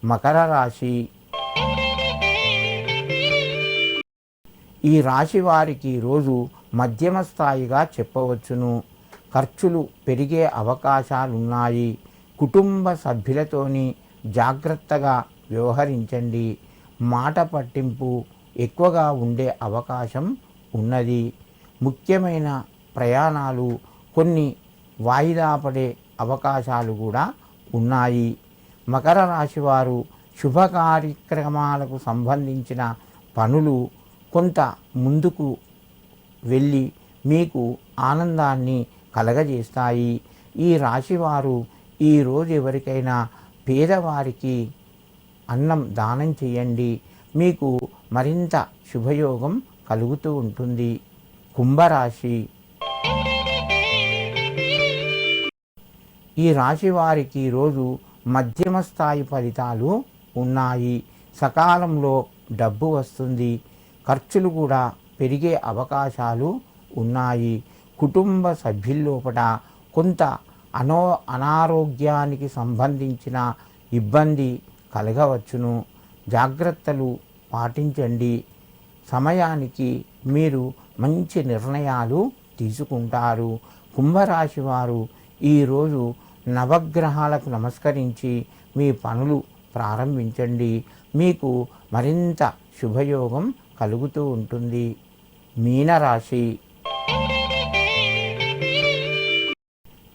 మకర రాశి. ఈ రాశి వారికి రోజు మధ్యమ స్థాయిగా చెప్పవచ్చును. ఖర్చులు పెరిగే అవకాశాలున్నాయి. కుటుంబ సభ్యులతోని జాగ్రత్తగా వ్యవహరించండి. మాట పట్టింపు ఎక్కువగా ఉండే అవకాశం ఉన్నది. ముఖ్యమైన ప్రయాణాలు కొన్ని వాయిదా పడే అవకాశాలు కూడా ఉన్నాయి. మకర రాశి వారు శుభ కార్యక్రమాలకు సంబంధించిన పనులు కొంత ముందుకు వెళ్ళి మీకు ఆనందాన్ని కలగజేస్తాయి. ఈ రాశివారు ఈరోజు ఎవరికైనా పేదవారికి అన్నం దానం చేయండి. మీకు మరింత శుభయోగం కలుగుతూ ఉంటుంది. కుంభరాశి. ఈ రాశి వారికి రోజు మధ్యమ స్థాయి ఫలితాలు ఉన్నాయి. సకాలంలో డబ్బు వస్తుంది. ఖర్చులు కూడా పెరిగే అవకాశాలు ఉన్నాయి. కుటుంబ సభ్యుల్లోపట కొంత అనారోగ్యానికి సంబంధించిన ఇబ్బంది కలగవచ్చును. జాగ్రత్తలు పాటించండి. సమయానికి మీరు మంచి నిర్ణయాలు తీసుకుంటారు. కుంభరాశి వారు ఈరోజు నవగ్రహాలకు నమస్కరించి మీ పనులు ప్రారంభించండి. మీకు మరింత శుభయోగం కలుగుతూ ఉంటుంది. మీనరాశి.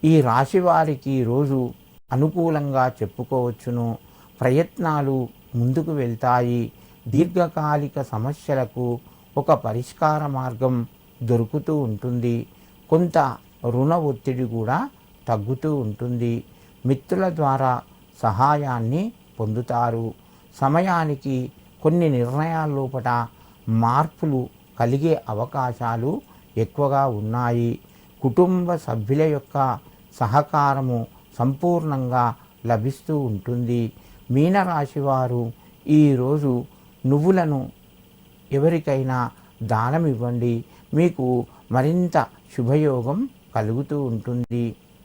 ఈ రాశి వారికి రోజు అనుకూలంగా చెప్పుకోవచ్చును. ప్రయత్నాలు ముందుకు వెళ్తాయి. దీర్ఘకాలిక సమస్యలకు ఒక పరిష్కార మార్గం దొరుకుతూ ఉంటుంది. కొంత రుణ ఒత్తిడి కూడా తగ్గుతూ ఉంటుంది. మిత్రుల ద్వారా సహాయాన్ని పొందుతారు. సమయానికి కొన్ని నిర్ణయాల్లోపట మార్పులు కలిగే అవకాశాలు ఎక్కువగా ఉన్నాయి. కుటుంబ సభ్యుల యొక్క సహకారము సంపూర్ణంగా లభిస్తూ ఉంటుంది. మీనరాశి వారు ఈరోజు నువ్వులను ఎవరికైనా దానం ఇవ్వండి. మీకు మరింత శుభయోగం కలుగుతూ ఉంటుంది.